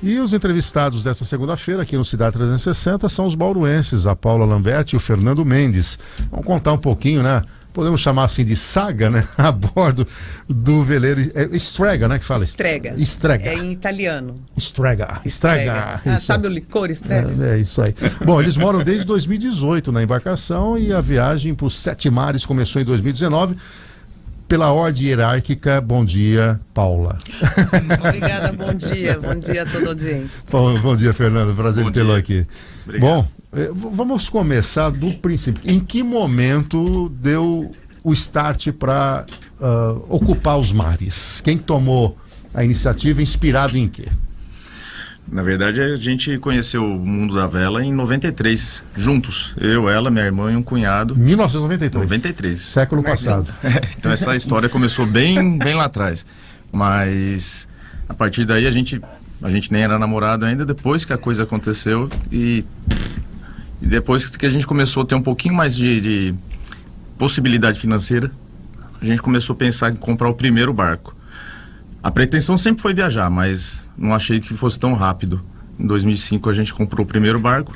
E os entrevistados dessa segunda-feira aqui no Cidade 360 são os bauruenses, a Paula Lamberti e o Fernando Mendes. Vamos contar um pouquinho, né? Podemos chamar assim de saga, né? A bordo do veleiro Strega, né? Que fala? Strega. Strega. É em italiano. Strega. Strega. Ah, sabe o licor Strega? É isso aí. Bom, eles moram desde 2018 na embarcação e a viagem para os 7 mares começou em 2019. Pela ordem hierárquica, bom dia, Paula. Obrigada, bom dia a toda a audiência. Bom dia, Fernando, prazer tê-lo aqui. Obrigado. Bom, vamos começar do princípio. Em que momento deu o start para ocupar os mares? Quem tomou a iniciativa, inspirado em quê? Na verdade, a gente conheceu o mundo da vela em 93, juntos. Eu, ela, minha irmã e um cunhado. 1993. 93. Século passado. Então essa história começou bem lá atrás. Mas a partir daí a gente nem era namorado ainda, depois que a coisa aconteceu e depois que a gente começou a ter um pouquinho mais de possibilidade financeira, a gente começou a pensar em comprar o primeiro barco. A pretensão sempre foi viajar, mas não achei que fosse tão rápido. Em 2005 a gente comprou o primeiro barco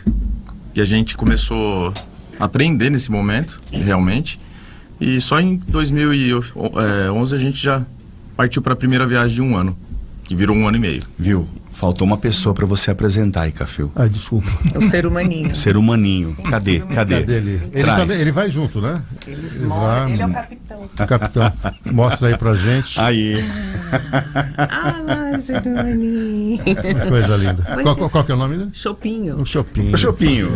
e a gente começou a aprender nesse momento, realmente. E só em 2011 a gente já partiu para a primeira viagem de 1 ano, que virou 1 ano e meio. Viu? Faltou uma pessoa para você apresentar aí, Cafil. Ah, desculpa. O ser humaninho. Ser humaninho. Cadê? Cadê ele? Ele vai junto, né? Ele é o capitão. O capitão. Mostra aí pra gente. Aí. Ah, lá, ser humaninho. Coisa linda. Qual que é o nome dele? Chopinho. O Chopinho. O Chopinho.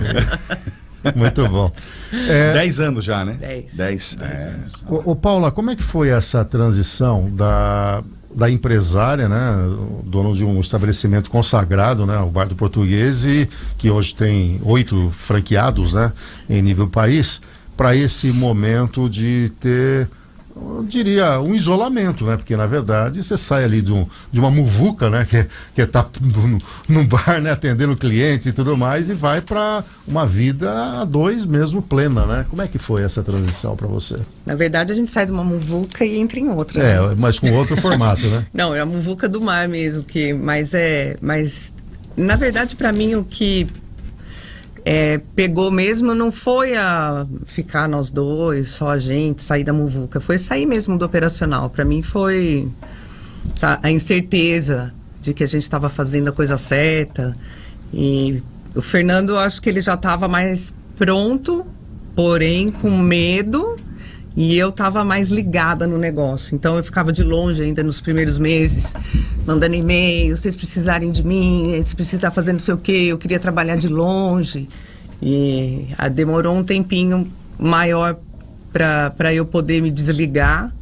Muito bom. 10 anos já, né? 10. Ô Paula, como é que foi essa transição da empresária, né, dono de um estabelecimento consagrado, né, o Bar do Português, e que hoje tem 8 franqueados, né, em nível país, para esse momento de ter, eu diria, um isolamento, né, porque na verdade você sai ali de uma muvuca, né, que tá num bar, né, atendendo clientes e tudo mais, e vai para uma vida a 2 mesmo plena, né? Como é que foi essa transição para você? Na verdade, a gente sai de uma muvuca e entra em outra. Né? Mas com outro formato, né? Não, é a muvuca do mar mesmo, mas na verdade, para mim, o que pegou mesmo não foi a ficar nós dois, só a gente, sair da muvuca, foi sair mesmo do operacional. Para mim foi a incerteza de que a gente estava fazendo a coisa certa. E o Fernando, eu acho que ele já estava mais pronto, porém com medo, e eu estava mais ligada no negócio. Então eu ficava de longe ainda nos primeiros meses, mandando e-mail, vocês precisarem de mim, se precisar fazer não sei o quê, eu queria trabalhar de longe. E demorou um tempinho maior para eu poder me desligar.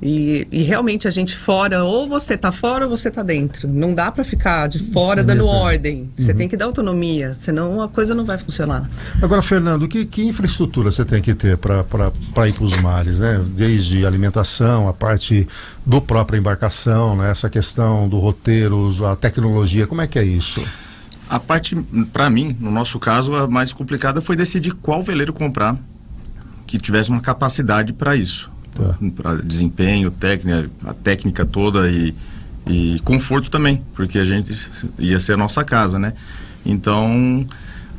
E realmente a gente fora, ou você tá fora ou você tá dentro. Não dá para ficar de fora dando ordem. Você tem que dar autonomia, senão a coisa não vai funcionar. Agora, Fernando, que infraestrutura você tem que ter para ir para os mares, né? Desde alimentação, a parte do própria embarcação, né? Essa questão do roteiro, a tecnologia, como é que é isso? A parte, para mim, no nosso caso, a mais complicada foi decidir qual veleiro comprar que tivesse uma capacidade para isso. Tá. Para desempenho, a técnica toda e conforto também, porque a gente ia ser a nossa casa, né? Então,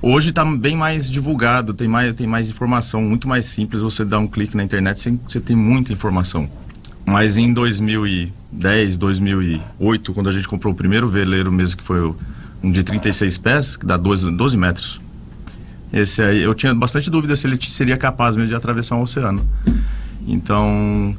hoje está bem mais divulgado, tem mais informação, muito mais simples. Você dá um clique na internet, você tem muita informação. Mas em 2010, 2008, quando a gente comprou o primeiro veleiro mesmo, que foi um de 36 pés, que dá 12 metros. Esse aí, eu tinha bastante dúvida se ele seria capaz mesmo de atravessar um oceano. Então,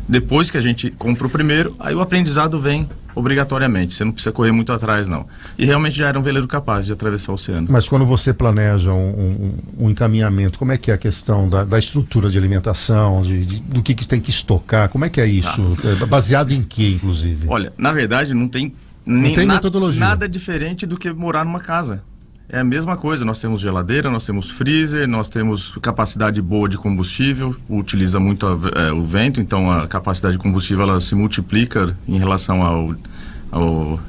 depois que a gente compra o primeiro, aí o aprendizado vem obrigatoriamente. Você não precisa correr muito atrás, não. E realmente já era um veleiro capaz de atravessar o oceano. Mas quando você planeja um encaminhamento, como é que é a questão da estrutura de alimentação, do que tem que estocar? Como é que é isso? Baseado em quê, inclusive? Olha, na verdade, não tem metodologia. Nada diferente do que morar numa casa. É a mesma coisa, nós temos geladeira, nós temos freezer, nós temos capacidade boa de combustível, utiliza muito o vento, então a capacidade de combustível ela se multiplica em relação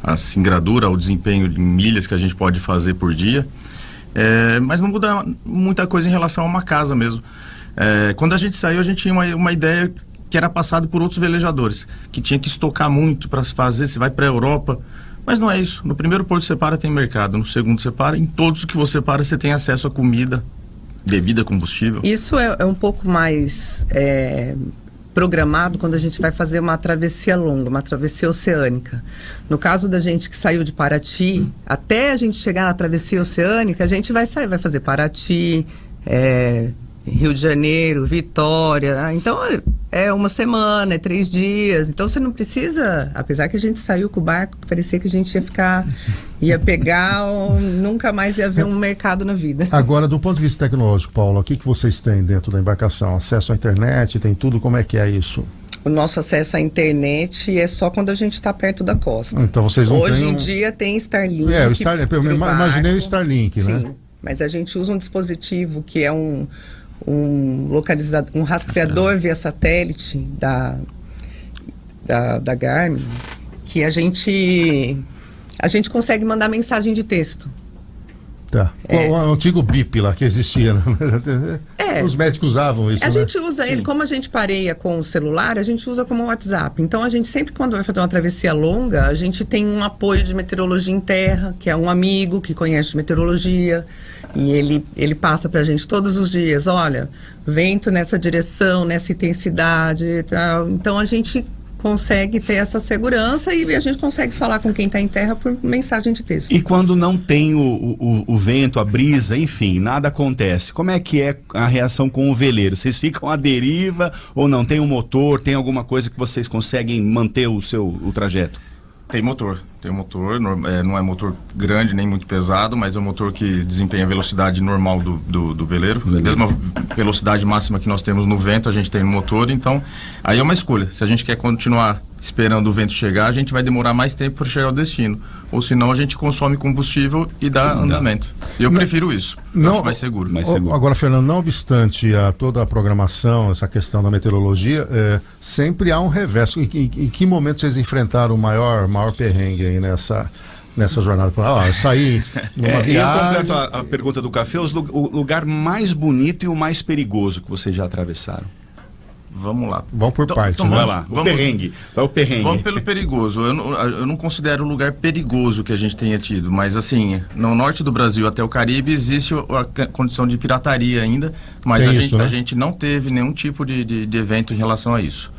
à singradura, ao desempenho de milhas que a gente pode fazer por dia. Mas não muda muita coisa em relação a uma casa mesmo. Quando a gente saiu, a gente tinha uma ideia que era passado por outros velejadores, que tinha que estocar muito para fazer. Você vai para a Europa, Mas não é isso. No primeiro porto que você para tem mercado, no segundo você para, em todos que você para você tem acesso a comida, bebida, combustível. Isso é um pouco mais programado quando a gente vai fazer uma travessia longa, uma travessia oceânica. No caso da gente que saiu de Paraty, até a gente chegar na travessia oceânica, a gente vai fazer Paraty, Rio de Janeiro, Vitória. Então é uma semana, é 3 dias. Então você não precisa, apesar que a gente saiu com o barco, parecia que a gente ia pegar, nunca mais ia ver um mercado na vida. Agora, do ponto de vista tecnológico, Paulo, o que vocês têm dentro da embarcação? Acesso à internet, tem tudo? Como é que é isso? O nosso acesso à internet é só quando a gente está perto da costa. Então vocês não Hoje têm em dia tem Starlink. o Starlink, eu imaginei o Starlink, sim, né? Sim, mas a gente usa um dispositivo que é um localizador, um rastreador via satélite da Garmin, que a gente consegue mandar mensagem de texto. Tá. O antigo bip lá que existia, né? Os médicos usavam isso, A né? gente usa ele, como a gente pareia com o celular, a gente usa como WhatsApp. Então a gente sempre, quando vai fazer uma travessia longa, a gente tem um apoio de meteorologia em terra, que é um amigo que conhece meteorologia, e ele passa pra gente todos os dias, olha, vento nessa direção, nessa intensidade e tal. Então a gente consegue ter essa segurança e a gente consegue falar com quem está em terra por mensagem de texto. E quando não tem o vento, a brisa, enfim, nada acontece, como é que é a reação com o veleiro? Vocês ficam à deriva ou não? Tem um motor, tem alguma coisa que vocês conseguem manter o trajeto? Tem motor, não é motor grande nem muito pesado, mas é um motor que desempenha a velocidade normal do veleiro. A mesma velocidade máxima que nós temos no vento, a gente tem no motor, então aí é uma escolha. Se a gente quer continuar esperando o vento chegar, a gente vai demorar mais tempo para chegar ao destino. Ou senão a gente consome combustível e dá andamento. Eu prefiro isso, acho mais seguro. Agora, Fernando, não obstante toda a programação, essa questão da meteorologia, sempre há um reverso. Em que momento vocês enfrentaram o maior perrengue aí nessa jornada? Eu saí numa viagem... Eu completo a pergunta do Café, o lugar mais bonito e o mais perigoso que vocês já atravessaram. Vamos lá. Vamos por partes. Então vai lá. O perrengue. Vamos pelo perigoso. Eu não considero o lugar perigoso que a gente tenha tido, mas assim, no norte do Brasil até o Caribe existe a condição de pirataria ainda, mas a gente não teve nenhum tipo de evento em relação a isso.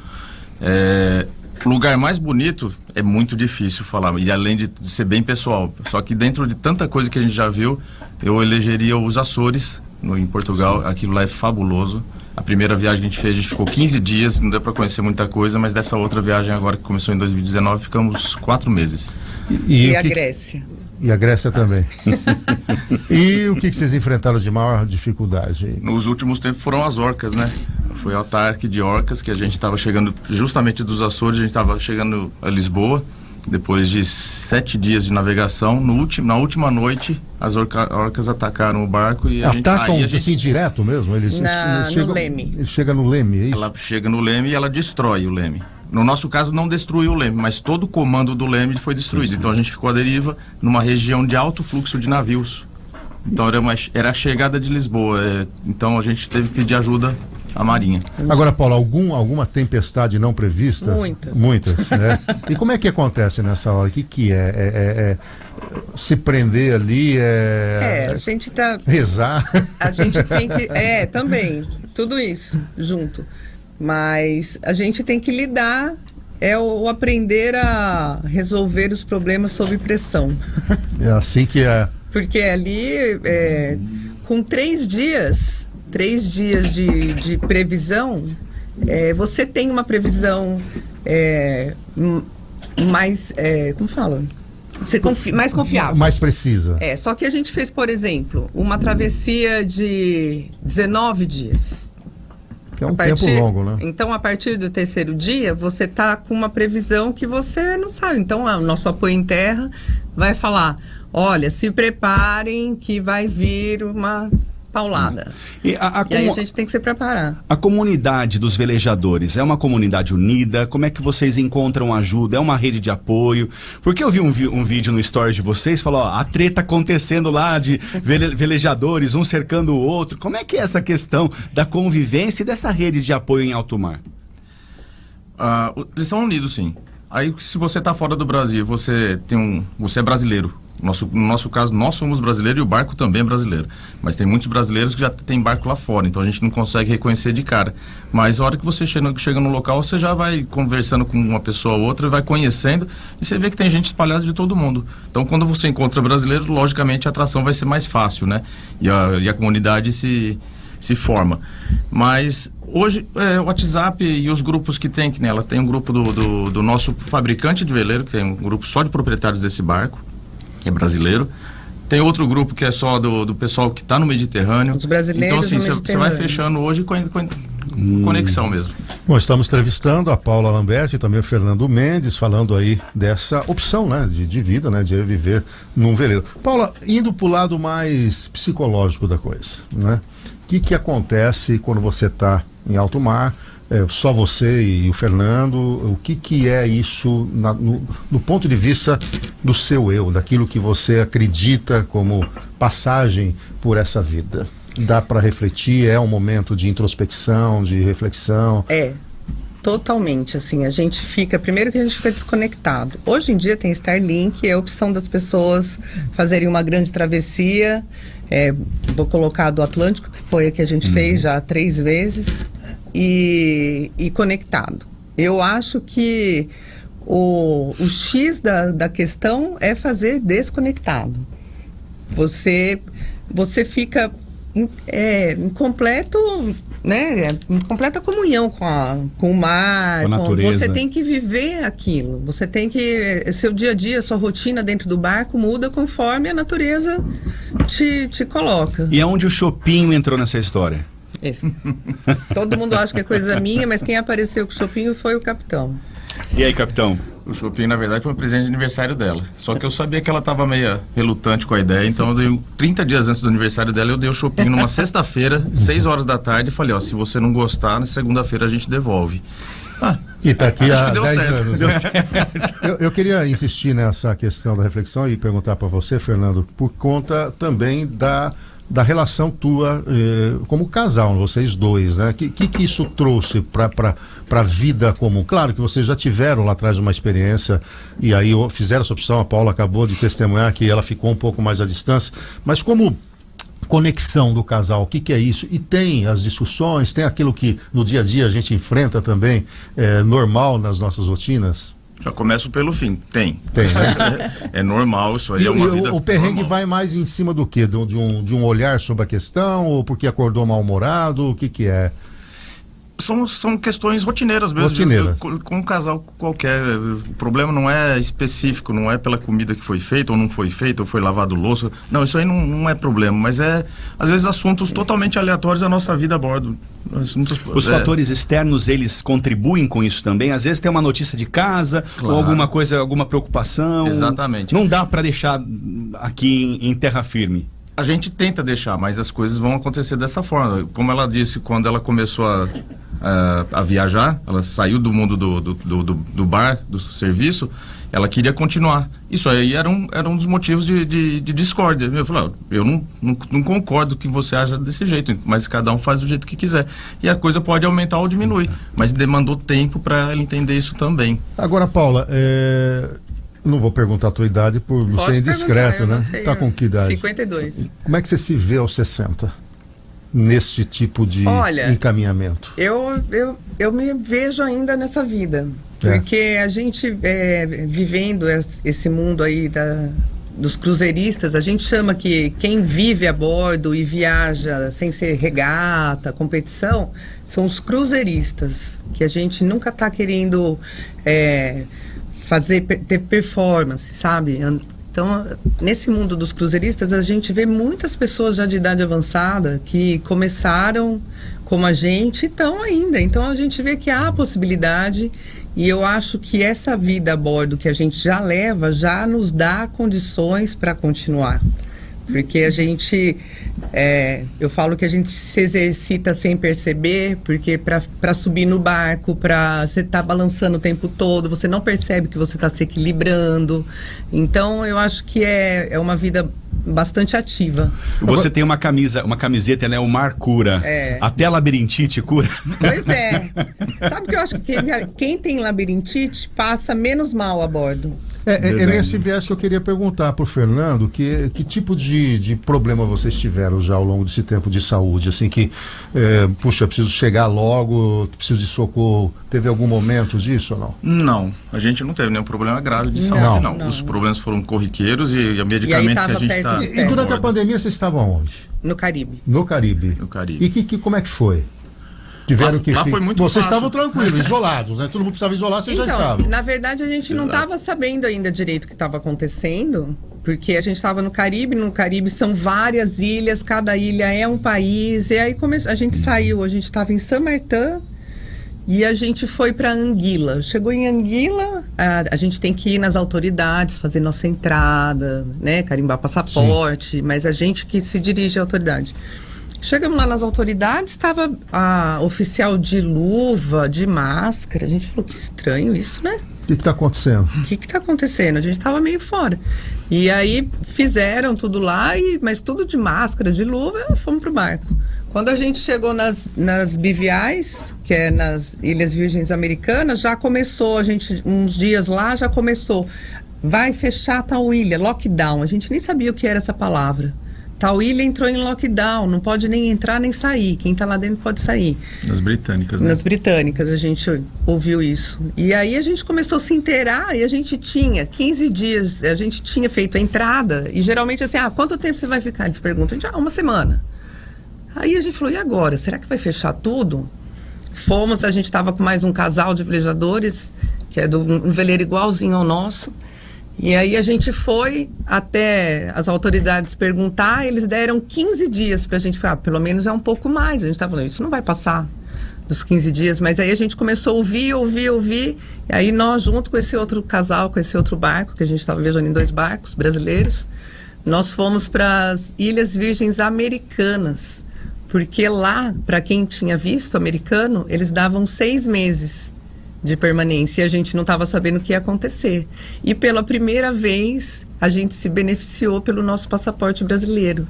O lugar mais bonito é muito difícil falar, e além de ser bem pessoal, só que dentro de tanta coisa que a gente já viu, eu elegeria os Açores, em Portugal. Sim. Aquilo lá é fabuloso. A primeira viagem que a gente fez, a gente ficou 15 dias, não deu para conhecer muita coisa, mas dessa outra viagem agora que começou em 2019, ficamos 4 meses. E a Grécia. E a Grécia também. E o que vocês enfrentaram de maior dificuldade? Nos últimos tempos foram as orcas, né? Foi o ataque de orcas que a gente estava chegando justamente dos Açores, a gente estava chegando a Lisboa. Depois de 7 dias de navegação, na última noite, as orcas atacaram o barco e Atacam assim direto mesmo? Eles chegam no leme. Ele chega no leme, é isso? Ela chega no leme e ela destrói o leme. No nosso caso, não destruiu o leme, mas todo o comando do leme foi destruído. Sim. Então a gente ficou à deriva numa região de alto fluxo de navios. Então era a chegada de Lisboa. Então a gente teve que pedir ajuda à Marinha. Agora, Paulo, alguma tempestade não prevista? Muitas, né? E como é que acontece nessa hora? O que é? Se prender ali? A gente tá... Rezar? A gente tem que... também. Tudo isso junto. Mas a gente tem que lidar, o aprender a resolver os problemas sob pressão. É assim que é. Porque ali, com 3 dias de previsão, você tem uma previsão mais, como fala? Mais confiável. Mais precisa. Só que a gente fez, por exemplo, uma travessia de 19 dias. Que é um tempo longo, né? Então, a partir do 3º dia, você está com uma previsão que você não sabe. Então, o nosso apoio em terra vai falar, olha, se preparem que vai vir uma paulada. E aí a gente tem que se preparar. A comunidade dos velejadores é uma comunidade unida? Como é que vocês encontram ajuda? É uma rede de apoio? Porque eu vi um vídeo no stories de vocês, falou, a treta acontecendo lá de velejadores, um cercando o outro. Como é que é essa questão da convivência e dessa rede de apoio em alto mar? Eles são unidos, sim. Aí, se você está fora do Brasil, você é brasileiro. No nosso caso, nós somos brasileiros e o barco também é brasileiro. Mas tem muitos brasileiros que já tem barco lá fora, então a gente não consegue reconhecer de cara. Mas a hora que você chega no local, você já vai conversando com uma pessoa ou outra, vai conhecendo, e você vê que tem gente espalhada de todo mundo. Então, quando você encontra brasileiro, logicamente a atração vai ser mais fácil, né? E a comunidade se forma. Mas hoje o WhatsApp e os grupos que tem, que nela tem um grupo do nosso fabricante de veleiro, que tem um grupo só de proprietários desse barco, que é brasileiro. Tem outro grupo que é só do pessoal que está no Mediterrâneo. Os brasileiros. Então, assim, você vai fechando hoje com conexão mesmo. Bom, estamos entrevistando a Paula Lamberti e também o Fernando Mendes, falando aí dessa opção, né, de vida, né, de viver num veleiro. Paula, indo para o lado mais psicológico da coisa, né? O que acontece quando você está em alto mar, só você e o Fernando? O que é isso no ponto de vista do seu eu, daquilo que você acredita como passagem por essa vida? Dá para refletir? É um momento de introspecção, de reflexão? Totalmente, assim, primeiro que a gente fica desconectado. Hoje em dia tem Starlink, é a opção das pessoas fazerem uma grande travessia, vou colocar do Atlântico, que foi a que a gente fez já 3 vezes, e conectado. Eu acho que o X da questão é fazer desconectado. Você fica em completo, né, em completa comunhão com o mar, com a natureza. Você tem que viver aquilo, você tem que, seu dia a dia, sua rotina dentro do barco muda conforme a natureza te coloca. E aonde o Chopinho entrou nessa história? Todo mundo acha que é coisa minha, mas quem apareceu com o Chopinho foi o capitão. E aí, capitão? O Chopinho, na verdade, foi um presente de aniversário dela. Só que eu sabia que ela estava meio relutante com a ideia, então eu dei 30 dias antes do aniversário dela, eu dei o Chopinho numa sexta-feira, 6 horas da tarde, e falei, se você não gostar, na segunda-feira a gente devolve. Que está aqui há 10 anos. Deu certo. Eu queria insistir nessa questão da reflexão e perguntar para você, Fernando, por conta também da relação tua como casal, vocês dois, né? Que isso trouxe para a vida comum? Claro que vocês já tiveram lá atrás uma experiência e aí fizeram essa opção, a Paula acabou de testemunhar que ela ficou um pouco mais à distância, mas como conexão do casal, o que é isso? E tem as discussões, tem aquilo que no dia a dia a gente enfrenta também, normal nas nossas rotinas? Já começo pelo fim. Tem, né? É normal, isso aí é uma vida o perrengue normal. vai mais em cima do quê? De um olhar sobre a questão, ou porque acordou mal-humorado? O que é? São questões rotineiras mesmo. Rotineiras. Com um casal qualquer. O problema não é específico, não é pela comida que foi feita ou não foi feita, ou foi lavado louça. Não, isso aí não é problema, mas às vezes, assuntos totalmente aleatórios da nossa vida a bordo. Os fatores externos, eles contribuem com isso também? Às vezes tem uma notícia de casa, claro, ou alguma coisa, alguma preocupação. Exatamente. Não dá para deixar aqui em terra firme. A gente tenta deixar, mas as coisas vão acontecer dessa forma. Como ela disse, quando ela começou a viajar, ela saiu do mundo do bar, do serviço, ela queria continuar. Isso aí era um dos motivos de discórdia. Eu falei, eu não concordo que você haja desse jeito, mas cada um faz do jeito que quiser. E a coisa pode aumentar ou diminuir, mas demandou tempo para ela entender isso também. Agora, Paula, não vou perguntar a tua idade por não ser indiscreto, né? Tá com que idade? 52. Como é que você se vê aos 60? Nesse tipo de encaminhamento? Eu me vejo ainda nessa vida. Porque a gente, vivendo esse mundo aí dos cruzeiristas, a gente chama que quem vive a bordo e viaja sem ser regata, competição, são os cruzeiristas. Que a gente nunca está querendo ter performance, sabe? Então, nesse mundo dos cruzeiristas, a gente vê muitas pessoas já de idade avançada que começaram como a gente e estão ainda. Então, a gente vê que há possibilidade e eu acho que essa vida a bordo que a gente já leva já nos dá condições para continuar. Porque a gente, eu falo que a gente se exercita sem perceber, porque para subir no barco, você tá balançando o tempo todo, você não percebe que você está se equilibrando. Então, eu acho que é uma vida bastante ativa. Você tem uma camiseta, né? O Mar Cura. É. Até labirintite cura. Pois é. Sabe que eu acho que quem tem labirintite passa menos mal a bordo. É nesse viés que eu queria perguntar pro Fernando que tipo de problema vocês tiveram já ao longo desse tempo de saúde, assim que, puxa, preciso chegar logo, preciso de socorro. Teve algum momento disso ou não? Não, a gente não teve nenhum problema grave de saúde, não. Os problemas foram corriqueiros e o medicamento que a gente está... E durante a pandemia vocês estavam onde? No Caribe. No Caribe. No Caribe. E como é que foi? Tiveram que... Lá foi muito Vocês fácil. estavam tranquilos, isolados, né? Todo mundo precisava isolar, vocês já estavam. Na verdade, a gente não estava sabendo ainda direito o que estava acontecendo, porque a gente estava no Caribe são várias ilhas, cada ilha é um país, e aí a gente saiu, a gente estava em São Martin e a gente foi para Anguila. Chegou em Anguila, a gente tem que ir nas autoridades, fazer nossa entrada, né, carimbar passaporte, mas a gente que se dirige à autoridade. Chegamos lá nas autoridades, estava a oficial de luva, de máscara. A gente falou, que estranho isso, né? O que está acontecendo? O que está acontecendo? A gente estava meio fora. E aí fizeram tudo lá, mas tudo de máscara, de luva, e fomos pro barco. Quando a gente chegou nas BVIs, que é nas Ilhas Virgens Americanas, já começou, uns dias lá já começou. Vai fechar tal ilha, lockdown. A gente nem sabia o que era essa palavra. Tal ilha entrou em lockdown, não pode nem entrar nem sair. Quem está lá dentro pode sair. Nas britânicas, né? Nas britânicas a gente ouviu isso. E aí a gente começou a se inteirar e a gente tinha 15 dias, a gente tinha feito a entrada e geralmente assim, quanto tempo você vai ficar? Eles perguntam, uma semana. Aí a gente falou, e agora? Será que vai fechar tudo? A gente estava com mais um casal de velejadores, que é um veleiro igualzinho ao nosso. E aí a gente foi até as autoridades perguntar, eles deram 15 dias pra gente falar, pelo menos é um pouco mais. A gente estava falando, isso não vai passar dos 15 dias, mas aí a gente começou a ouvir, e aí nós, junto com esse outro casal, com esse outro barco, que a gente estava viajando em 2 barcos brasileiros, nós fomos para as Ilhas Virgens Americanas, porque lá, para quem tinha visto americano, eles davam 6 meses de permanência e a gente não estava sabendo o que ia acontecer. E pela primeira vez a gente se beneficiou pelo nosso passaporte brasileiro.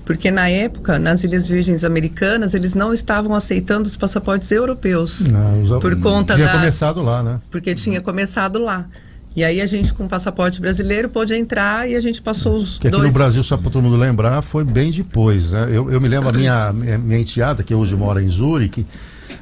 Porque na época, nas Ilhas Virgens Americanas, eles não estavam aceitando os passaportes europeus. Por conta tinha começado lá, né? Porque tinha começado lá. E aí a gente, com o passaporte brasileiro, pôde entrar e a gente passou os que aqui no Brasil, só para todo mundo lembrar, foi bem depois, né? Eu me lembro, a minha enteada, que hoje mora em Zurique,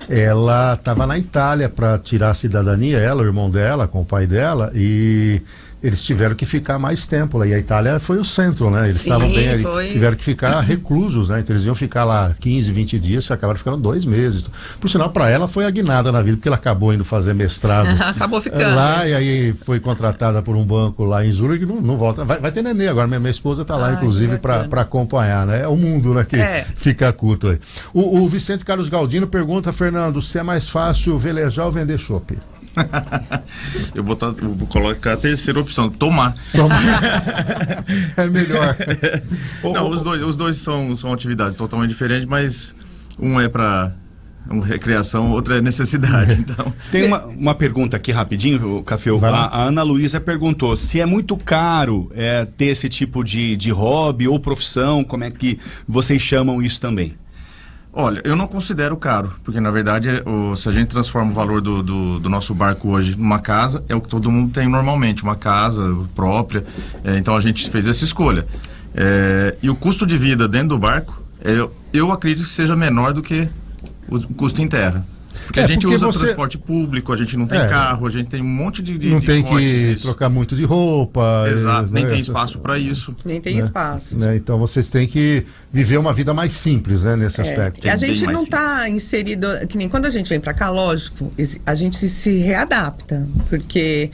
ela estava na Itália para tirar a cidadania, ela, o irmão dela, com o pai dela, e eles tiveram que ficar mais tempo lá. E a Itália foi o centro, né? Eles estavam bem ali, tiveram que ficar reclusos, né? Então eles iam ficar lá 15, 20 dias, e acabaram ficando 2 meses. Por sinal, para ela foi a guinada na vida, porque ela acabou indo fazer mestrado acabou ficando lá, e aí foi contratada por um banco lá em Zurique, não volta. Vai ter nenê agora, minha esposa está lá, inclusive, para acompanhar, né? É o mundo, né, que fica curto aí. O Vicente Carlos Galdino pergunta, Fernando, se é mais fácil velejar ou vender chopp? Eu vou colocar a terceira opção, tomar. É melhor. Não, os dois são atividades totalmente diferentes, mas um é para recreação, outro é necessidade. Então. Tem uma pergunta aqui rapidinho, Cafeu. A Ana Luísa perguntou se é muito caro ter esse tipo de hobby ou profissão, como é que vocês chamam isso também? Olha, eu não considero caro, porque na verdade, se a gente transforma o valor do nosso barco hoje numa casa, é o que todo mundo tem normalmente, uma casa própria, então a gente fez essa escolha. E o custo de vida dentro do barco, eu acredito que seja menor do que o custo em terra. Porque a gente usa transporte público, a gente não tem carro, a gente tem um monte de não tem que trocar muito de roupa. Exato, nem tem espaço para isso. Nem tem espaço. Então vocês têm que viver uma vida mais simples, né, nesse aspecto. A gente não está inserido, que nem quando a gente vem para cá, lógico, a gente se readapta, porque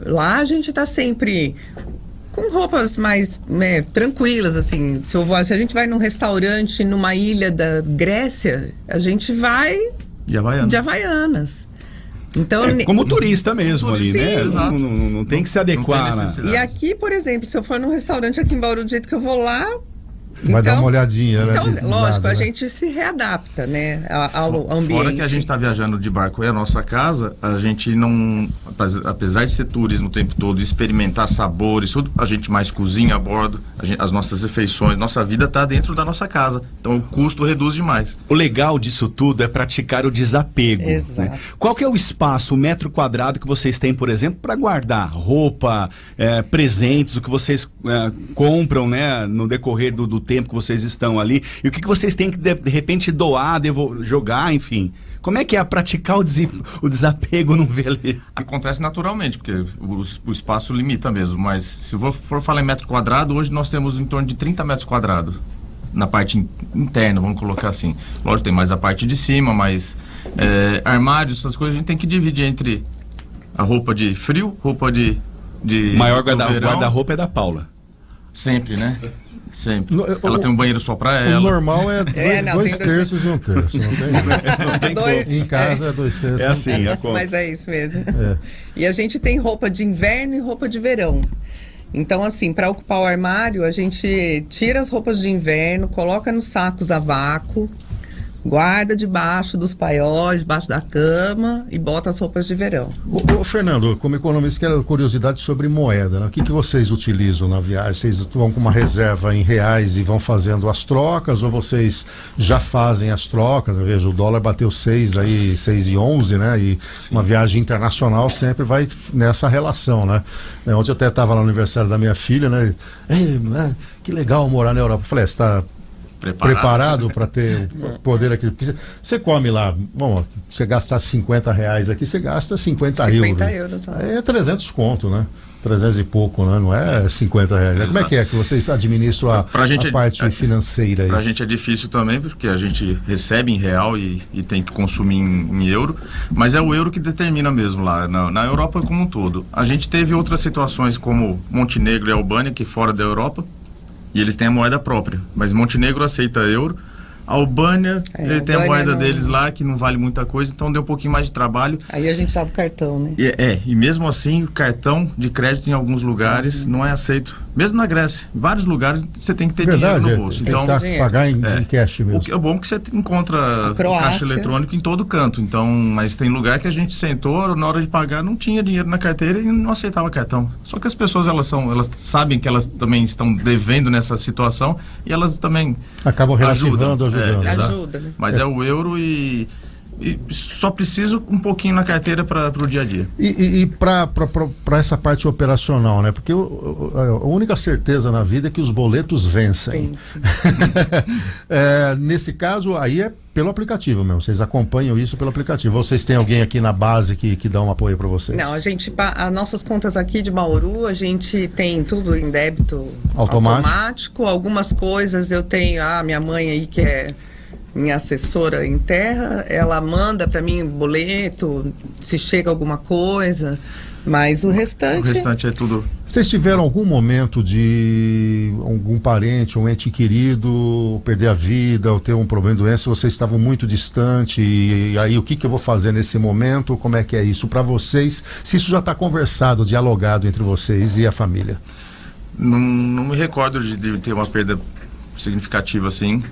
lá a gente está sempre com roupas mais tranquilas, assim. Se a gente vai num restaurante numa ilha da Grécia, a gente vai de Havaianas. Então, como turista mesmo ali, né? Exato. Não tem que se adequar. E aqui, por exemplo, se eu for num restaurante aqui em Bauru, do jeito que eu vou lá, Vai dar uma olhadinha, né? Então, de lógico, nada, a né? gente se readapta, né, ao ambiente. Fora que a gente está viajando de barco e a nossa casa, a gente não, apesar de ser turismo o tempo todo, experimentar sabores, tudo, a gente mais cozinha a bordo, as nossas refeições, nossa vida está dentro da nossa casa. Então o custo reduz demais. O legal disso tudo é praticar o desapego. Exato. Né? Qual que é o espaço, o metro quadrado que vocês têm, por exemplo, para guardar roupa, presentes, o que vocês compram, né, no decorrer do tempo que vocês estão ali, e o que vocês têm que de repente doar, jogar, enfim. Como é que é praticar o desapego num veleiro? Acontece naturalmente, porque o espaço limita mesmo, mas se for falar em metro quadrado, hoje nós temos em torno de 30 metros quadrados na parte interna, vamos colocar assim. Lógico, tem mais a parte de cima, mas armários, essas coisas a gente tem que dividir entre a roupa de frio, roupa de Maior do verão. guarda-roupa é da Paula. Sempre, né? Sempre. Ela tem um banheiro só pra O ela. normal é dois tem terços e um terço. Não tem Dois- em casa é 2 terços. É assim, a conta. Mas é isso mesmo. É. E a gente tem roupa de inverno e roupa de verão. Então, assim, para ocupar o armário, a gente tira as roupas de inverno, coloca nos sacos a vácuo, guarda debaixo dos paióis, debaixo da cama e bota as roupas de verão. Ô, Fernando, como economista, quero curiosidade sobre moeda, né? O que vocês utilizam na viagem? Vocês vão com uma reserva em reais e vão fazendo as trocas, ou vocês já fazem as trocas? Eu vejo, o dólar bateu 6,11, né? E uma viagem internacional sempre vai nessa relação, né? Ontem eu até estava lá no aniversário da minha filha, né? Né? Que legal morar na Europa. Eu falei, você está preparado para ter o poder aqui? Porque você come lá, bom, você gastar 50 reais aqui, você gasta 50 euros. Aí é 300 conto, né? 300 e pouco, né? Não é 50 reais. Exato. Como é que vocês administram a parte financeira aí? Pra gente é difícil também, porque a gente recebe em real e tem que consumir em euro, mas é o euro que determina mesmo lá, na Europa como um todo. A gente teve outras situações como Montenegro e Albânia, que fora da Europa, e eles têm a moeda própria, mas Montenegro aceita euro, a Albânia, ele tem a moeda deles lá, que não vale muita coisa, então deu um pouquinho mais de trabalho. Aí a gente usava o cartão, né? E mesmo assim, o cartão de crédito em alguns lugares não é aceito. Mesmo na Grécia, em vários lugares você tem que ter dinheiro no bolso. Tem Então, que pagar em cash mesmo. o que é bom que você encontra caixa eletrônico em todo canto. Então, mas tem lugar que a gente sentou, na hora de pagar, não tinha dinheiro na carteira e não aceitava cartão. Só que as pessoas, elas sabem que elas também estão devendo nessa situação e elas também acabam relativando, ajudando. Ajuda, né? Mas é o euro e só preciso um pouquinho na carteira para o dia a dia. E para essa parte operacional, né? Porque a única certeza na vida é que os boletos vencem. Nesse caso, aí é pelo aplicativo mesmo. Vocês acompanham isso pelo aplicativo. Vocês têm alguém aqui na base que dá um apoio para vocês? Não, as nossas contas aqui de Bauru, a gente tem tudo em débito automático. Algumas coisas eu tenho, minha mãe aí que é minha assessora em terra, ela manda para mim boleto, se chega alguma coisa, mas o restante... O restante é tudo... Vocês tiveram algum momento de algum parente, um ente querido perder a vida ou ter um problema de doença, vocês estavam muito distante e aí o que eu vou fazer nesse momento? Como é que é isso para vocês? Se isso já está conversado, dialogado entre vocês e a família? Não me recordo de ter uma perda significativa assim,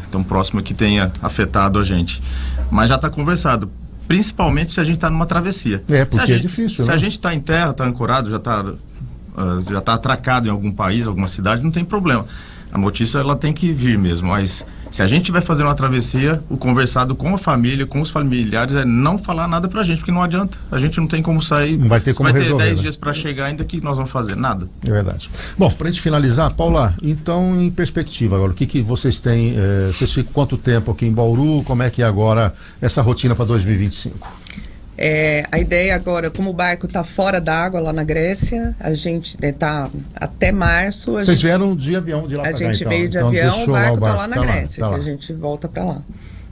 tão próxima que tenha afetado a gente, mas já está conversado, principalmente se a gente está numa travessia. Porque é difícil, se né? a gente está em terra, está ancorado, já está atracado em algum país, alguma cidade, não tem problema. A notícia ela tem que vir mesmo, mas se a gente vai fazer uma travessia, o conversado com a família, com os familiares, é não falar nada pra gente, porque não adianta. A gente não tem como sair. Não vai ter como resolver. Vai ter 10 né? dias para chegar, ainda que nós vamos fazer nada. É verdade. Bom, pra gente finalizar, Paula, então em perspectiva agora, o que vocês têm, vocês ficam quanto tempo aqui em Bauru, como é que é agora essa rotina para 2025? A ideia agora, como o barco está fora da água lá na Grécia, a gente está até março. Vocês vieram de avião de lá para cá? A gente veio de avião, o barco está lá na Grécia, que a gente volta para lá.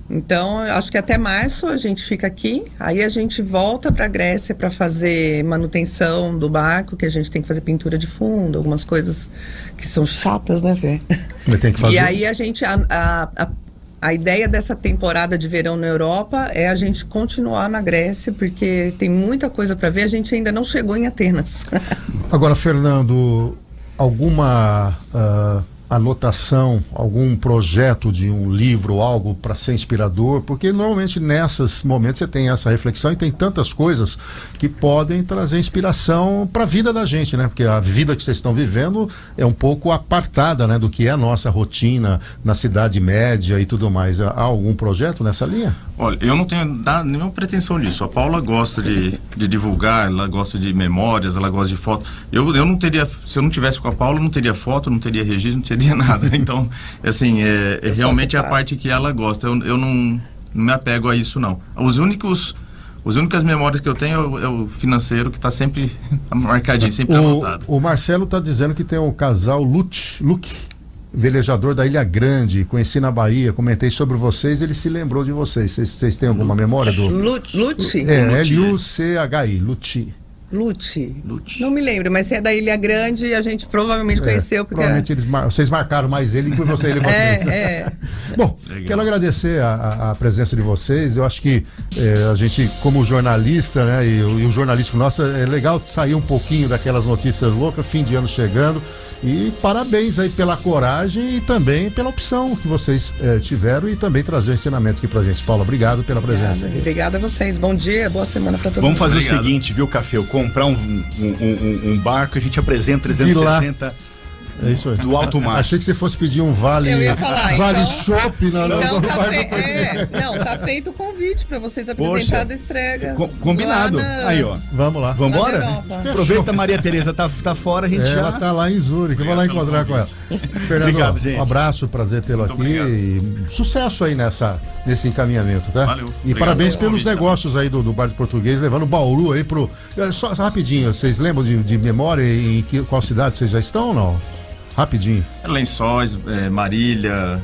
Então, eu acho que até março a gente fica aqui, aí a gente volta para a Grécia para fazer manutenção do barco, que a gente tem que fazer pintura de fundo, algumas coisas que são chatas, né, Fê? Tem que fazer. E aí a gente... A ideia dessa temporada de verão na Europa é a gente continuar na Grécia, porque tem muita coisa para ver. A gente ainda não chegou em Atenas. Agora, Fernando, alguma anotação, algum projeto de um livro, algo para ser inspirador? Porque normalmente nesses momentos você tem essa reflexão e tem tantas coisas que podem trazer inspiração para a vida da gente, né? Porque a vida que vocês estão vivendo é um pouco apartada, né, do que é a nossa rotina na cidade média e tudo mais. Há algum projeto nessa linha? Olha, eu não tenho nenhuma pretensão disso. A Paula gosta de divulgar, ela gosta de memórias, ela gosta de foto. Eu não teria, se eu não tivesse com a Paula, não teria foto, não teria registro, não teria nada. Então, assim, realmente é a parte que ela gosta. Eu não me apego a isso, não. As únicas memórias que eu tenho é o financeiro, que está sempre marcadinho, sempre anotado. O Marcelo está dizendo que tem um casal Luke, velejador da Ilha Grande, conheci na Bahia, comentei sobre vocês, ele se lembrou de vocês. Vocês têm alguma memória do... Lute? L-U-C-H-I, Lute. Lute. Não me lembro, mas se é da Ilha Grande, a gente provavelmente conheceu. Porque provavelmente vocês marcaram mais ele que você ele. Bom, legal. Quero agradecer a presença de vocês. Eu acho que a gente, como jornalista, né, e o jornalístico nosso, é legal sair um pouquinho daquelas notícias loucas, fim de ano chegando. E parabéns aí pela coragem e também pela opção que vocês tiveram e também trazer o ensinamento aqui pra gente. Paula, obrigado pela presença. Obrigada a vocês. Bom dia, boa semana pra todo mundo. Vamos fazer Obrigado. O seguinte, viu, Café? Comprar um barco, a gente apresenta 360 É isso aí. do alto mar. Achei que você fosse pedir um vale. Eu ia falar, vale então- chopp no Então, barco. tá feito o convite pra vocês Poxa, apresentar a estrega. Combinado. Lá na- Aí, ó. Vamos lá. Vamos embora? Lá na Europa. Aproveita, a Maria Tereza tá fora, a gente já... Ela tá lá em Zurique, eu vou lá Obrigado encontrar com pelo ela. Fernando, Obrigado, gente. um abraço, prazer tê-lo aqui. Muito obrigado. E sucesso aí nesse encaminhamento, tá? Valeu. E Obrigado parabéns pelo pelos convite, negócios aí do Bar do Português, levando Bauru aí pro... Só rapidinho, vocês lembram de memória em qual cidade vocês já estão ou não? Rapidinho. Lençóis, Marília.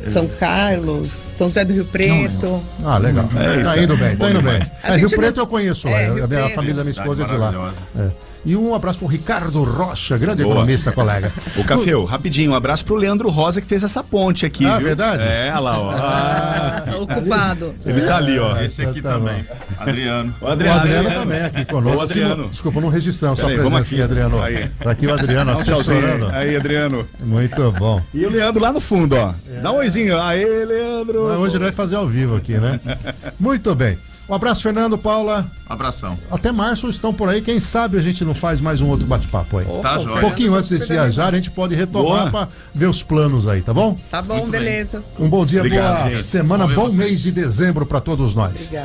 São Carlos, São José do Rio Preto. Ah, legal. Tá indo bem, tá indo bem. demais. A Rio gente Preto não- eu conheço lá, Rio a Preto. família da minha esposa é de lá. Maravilhosa. E um abraço pro Ricardo Rocha, grande Boa. economista, colega. Ô, Cafeu, rapidinho, um abraço pro Leandro Rosa, que fez essa ponte aqui, Ah, viu? verdade? É, olha lá, ó. Ocupado. Ele tá ali, ó. Esse aqui tá também, Adriano. O O Adriano né? também aqui conosco. Ô, Adriano. Desculpa, não registramos sua Peraí, presença vamos aqui, aqui. Adriano. Aí. Tá aqui o Adriano Dá um tchauzinho assessorando. aí, Adriano. Muito bom. E o Leandro lá no fundo, ó. Dá um oizinho. Aê, Leandro. Mas hoje ele vai fazer ao vivo aqui, né? Muito bem. Um abraço, Fernando, Paula. Abração. Até março estão por aí. Quem sabe a gente não faz mais um outro bate-papo aí. Opa, Tá, o joia. Um Fernando pouquinho antes de super viajar, a gente pode retomar Boa. para ver os planos aí, tá bom? Tá bom, Muito bem. beleza. Um bom dia, Obrigado, boa gente. semana, Vamos ver bom vocês. mês de dezembro para todos nós. Obrigada.